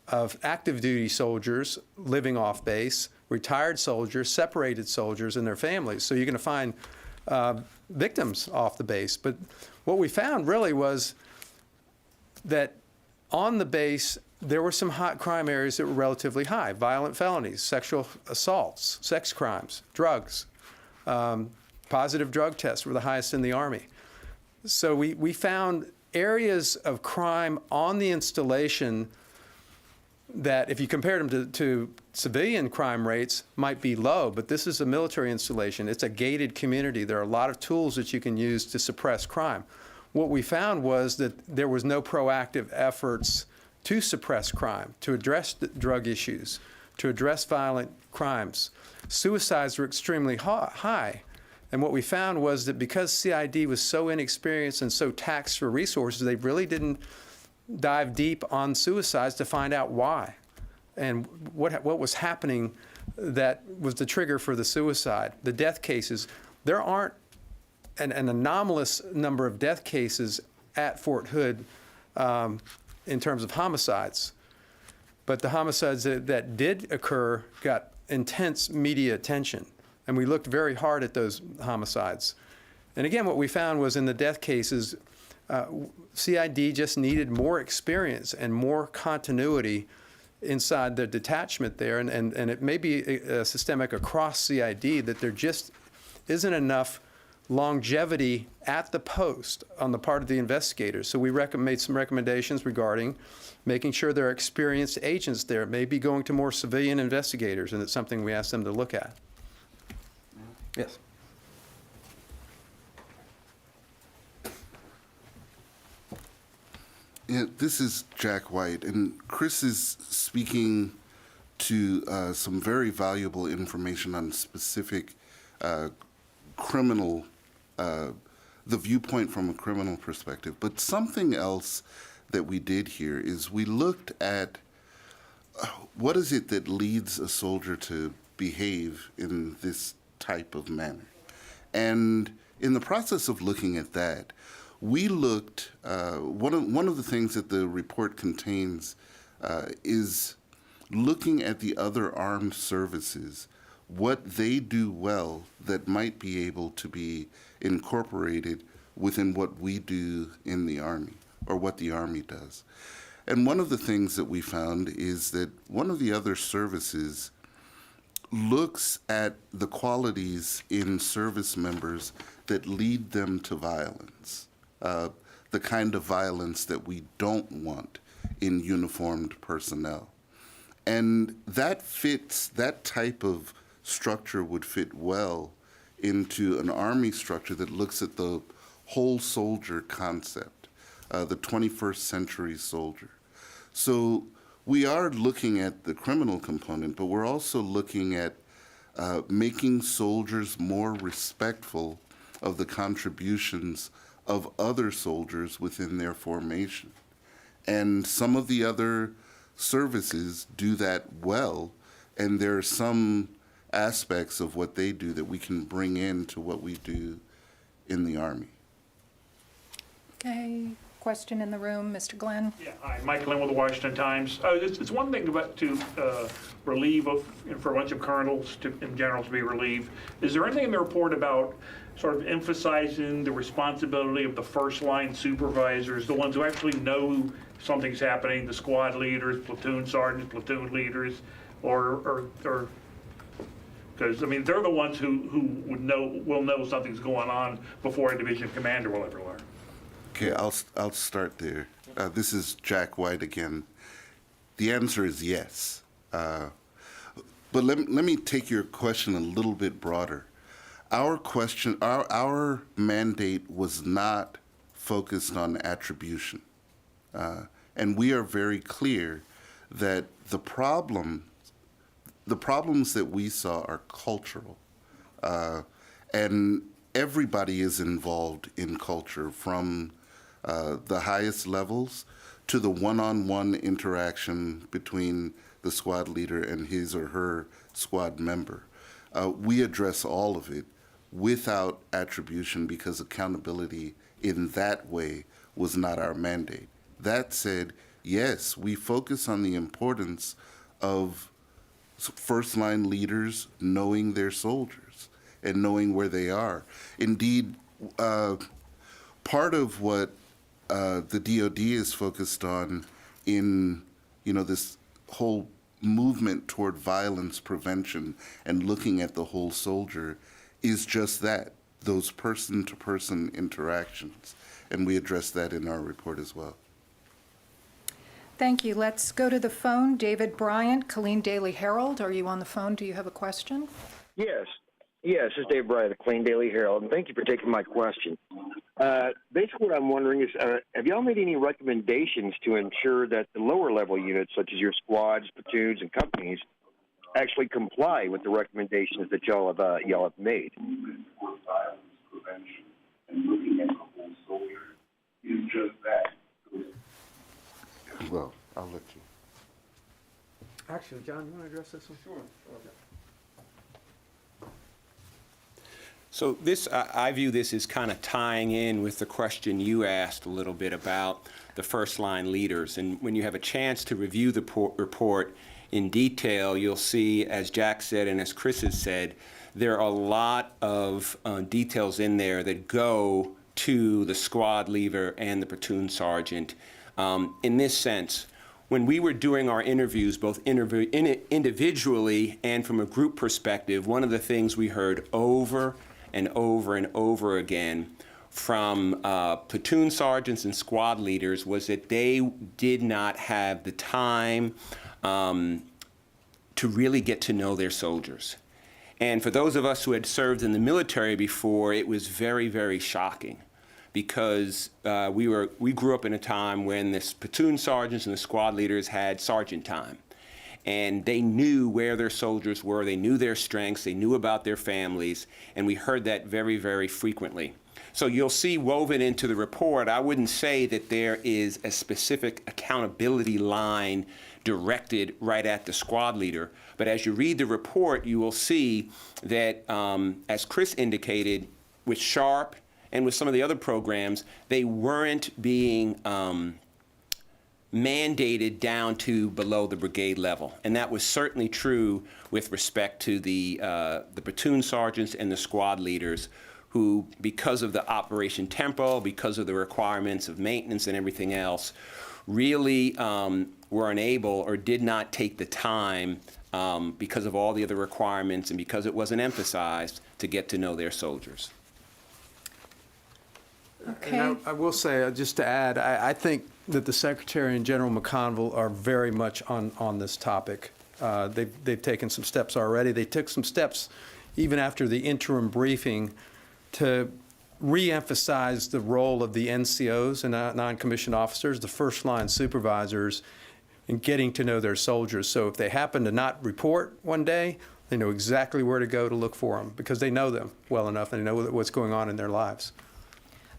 Speaker 8: of active duty soldiers living off base, retired soldiers, separated soldiers, and their families. So you're going to find victims off the base. But what we found really was that on the base, there were some hot crime areas that were relatively high: violent felonies, sexual assaults, sex crimes, drugs. Positive drug tests were the highest in the Army. So we found areas of crime on the installation that, if you compared them to civilian crime rates, might be low, but this is a military installation. It's a gated community. There are a lot of tools that you can use to suppress crime. What we found was that there was no proactive efforts to suppress crime, to address the drug issues, to address violent crimes. Suicides were extremely high. And what we found was that because CID was so inexperienced and so taxed for resources, they really didn't dive deep on suicides to find out why. and what was happening that was the trigger for the suicide. The death cases, there aren't an anomalous number of death cases at Fort Hood in terms of homicides. But the homicides that did occur got intense media attention, and we looked very hard at those homicides. And again, what we found was in the death cases, CID just needed more experience and more continuity inside the detachment there, and it may be systemic across CID that there just isn't enough longevity at the post on the part of the investigators. So we made some recommendations regarding making sure there are experienced agents there, maybe going to more civilian investigators, and it's something we asked them to look at. Yes.
Speaker 17: Yeah, this is Jack White, and Chris is speaking to some very valuable information on specific criminal, the viewpoint from a criminal perspective. But something else that we did here is we looked at what is it that leads a soldier to behave in this type of manner. And in the process of looking at that, we looked, one of the things that the report contains is looking at the other armed services, what they do well that might be able to be incorporated within what we do in the Army, or what the Army does. And one of the things that we found is that one of the other services looks at the qualities in service members that lead them to violence. The kind of violence that we don't want in uniformed personnel. And that fits, that type of structure would fit well into an Army structure that looks at the whole soldier concept, the 21st century soldier. So we are looking at the criminal component, but we're also looking at making soldiers more respectful of the contributions of other soldiers within their formation. And some of the other services do that well, and there are some aspects of what they do that we can bring into what we do in the Army.
Speaker 7: Okay, question in the room, Mr. Glenn.
Speaker 2: Yeah, hi, Mike Glenn with the Washington Times. It's one thing to relieve for a bunch of colonels in general to be relieved. Is there anything in the report about sort of emphasizing the responsibility of the first line supervisors, the ones who actually know something's happening, the squad leaders, platoon sergeants, platoon leaders, or because I mean they're the ones who will know something's going on before a division commander will ever learn.
Speaker 17: Okay, I'll start there. This is Jack White again. The answer is yes. But let me take your question a little bit broader. Our mandate was not focused on attribution. And we are very clear that the problems that we saw are cultural. And everybody is involved in culture, from the highest levels to the one-on-one interaction between the squad leader and his or her squad member. We address all of it without attribution because accountability in that way was not our mandate. That said, yes, we focus on the importance of first-line leaders knowing their soldiers and knowing where they are. Indeed, part of what the DoD is focused on in this whole movement toward violence prevention and looking at the whole soldier is just that, those person-to-person interactions. And we address that in our report as well.
Speaker 7: Thank you. Let's go to the phone. David Bryant, Killeen Daily Herald. Are you on the phone? Do you have a question?
Speaker 5: Yes. Yes, this is Dave Bryant, the Killeen Daily Herald, and thank you for taking my question. Basically what I'm wondering is, have y'all made any recommendations to ensure that the lower level units, such as your squads, platoons, and companies, actually comply with the recommendations that y'all have made?
Speaker 17: Violence prevention and looking at the whole soldier is just that. Well, I'll let
Speaker 8: Actually, John, you want to address this one? Sure.
Speaker 20: So this, I view this as kind of tying in with the question you asked a little bit about the first-line leaders. And when you have a chance to review the report in detail, you'll see, as Jack said and as Chris has said, there are a lot of details in there that go to the squad leader and the platoon sergeant. In this sense, when we were doing our interviews, both individually and from a group perspective, one of the things we heard over and over and over again from platoon sergeants and squad leaders was that they did not have the time to really get to know their soldiers. And for those of us who had served in the military before, it was very, very shocking, because we grew up in a time when the platoon sergeants and the squad leaders had sergeant time. And they knew where their soldiers were, they knew their strengths, they knew about their families, and we heard that very, very frequently. So you'll see woven into the report, I wouldn't say that there is a specific accountability line directed right at the squad leader, but as you read the report, you will see that, as Chris indicated, with SHARP and with some of the other programs, they weren't being mandated down to below the brigade level. And that was certainly true with respect to the platoon sergeants and the squad leaders, who, because of the operation tempo, because of the requirements of maintenance and everything else, really were unable or did not take the time, because of all the other requirements and because it wasn't emphasized, to get to know their soldiers.
Speaker 7: Okay.
Speaker 8: And I will say, just to add, I think that the Secretary and General McConville are very much on this topic. They've taken some steps already. They took some steps even after the interim briefing to re-emphasize the role of the NCOs and non-commissioned officers, the first-line supervisors, in getting to know their soldiers. So if they happen to not report one day, they know exactly where to go to look for them, because they know them well enough and they know what's going on in their lives.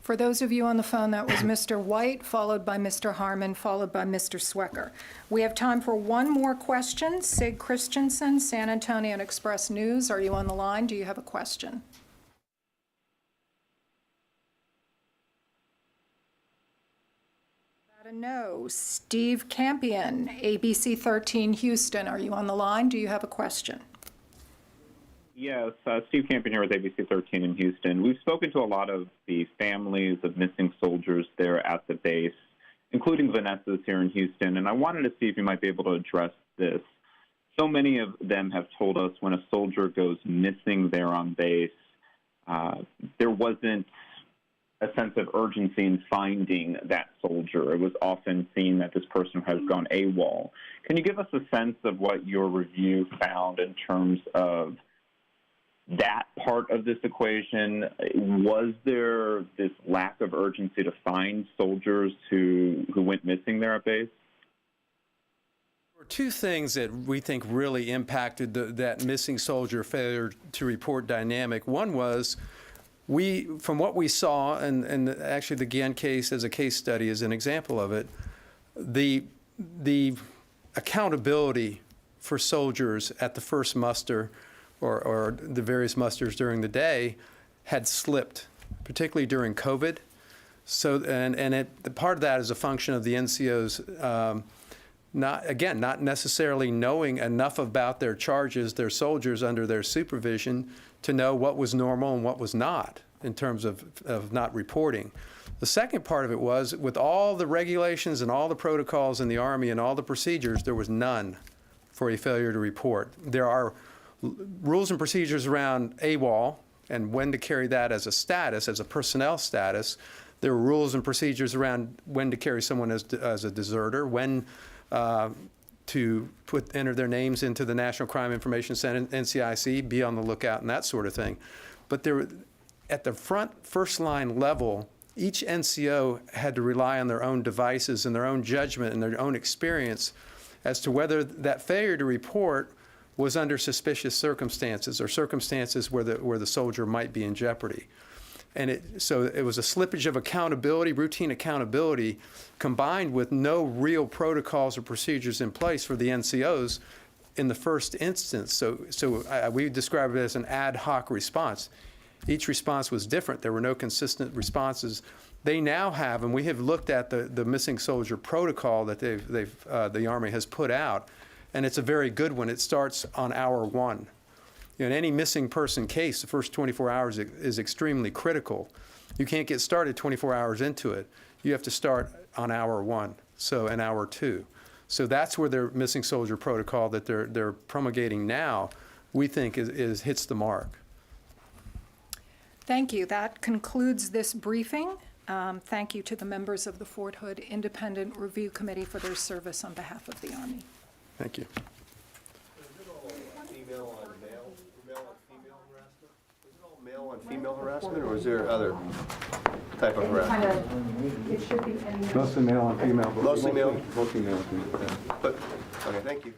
Speaker 7: For those of you on the phone, that was Mr. White, followed by Mr. Harmon, followed by Mr. Swecker. We have time for one more question. Sig Christensen, San Antonio Express News. Are you on the line? Do you have a question? A no. Steve Campion, ABC 13 Houston. Are you on the line? Do you have a question?
Speaker 1: Yes, Steve Campion here with ABC 13 in Houston. We've spoken to a lot of the families of missing soldiers there at the base, including Vanessa's here in Houston, and I wanted to see if you might be able to address this. So many of them have told us when a soldier goes missing there on base, there wasn't a sense of urgency in finding that soldier. It was often seen that this person has gone AWOL. Can you give us a sense of what your review found in terms of that part of this equation? Was there this lack of urgency to find soldiers who went missing there at base?
Speaker 8: There were two things that we think really impacted that missing soldier failure to report dynamic. One was, from what we saw, and actually the Guillen case as a case study is an example of it, the accountability for soldiers at the first muster or the various musters during the day had slipped, particularly during COVID. So, part of that is a function of the NCOs not necessarily knowing enough about their charges, their soldiers under their supervision, to know what was normal and what was not in terms of not reporting. The second part of it was, with all the regulations and all the protocols in the Army and all the procedures, there was none for a failure to report. There are rules and procedures around AWOL and when to carry that as a status, as a personnel status. There were rules and procedures around when to carry someone as a deserter, when to enter their names into the National Crime Information Center, NCIC, be on the lookout, and that sort of thing. But at the first line level, each NCO had to rely on their own devices and their own judgment and their own experience as to whether that failure to report was under suspicious circumstances or circumstances where the soldier might be in jeopardy. And so it was a slippage of accountability, routine accountability, combined with no real protocols or procedures in place for the NCOs in the first instance. So we describe it as an ad hoc response. Each response was different. There were no consistent responses. They now have, and we have looked at the missing soldier protocol that the Army has put out, and it's a very good one. It starts on hour 1. In any missing person case, the first 24 hours is extremely critical. You can't get started 24 hours into it. You have to start on hour 1, so an hour 2. So that's where their missing soldier protocol that they're promulgating now, we think hits the mark.
Speaker 7: Thank you. That concludes this briefing. Thank you to the members of the Fort Hood Independent Review Committee for their service on behalf of the Army.
Speaker 8: Thank you.
Speaker 3: Is it all female on male, male on female harassment? Is it all male on female harassment, or is there other type of harassment?
Speaker 10: It should be any.
Speaker 3: Mostly male on female.
Speaker 21: Mostly male.
Speaker 3: Mostly male. But, okay, thank you.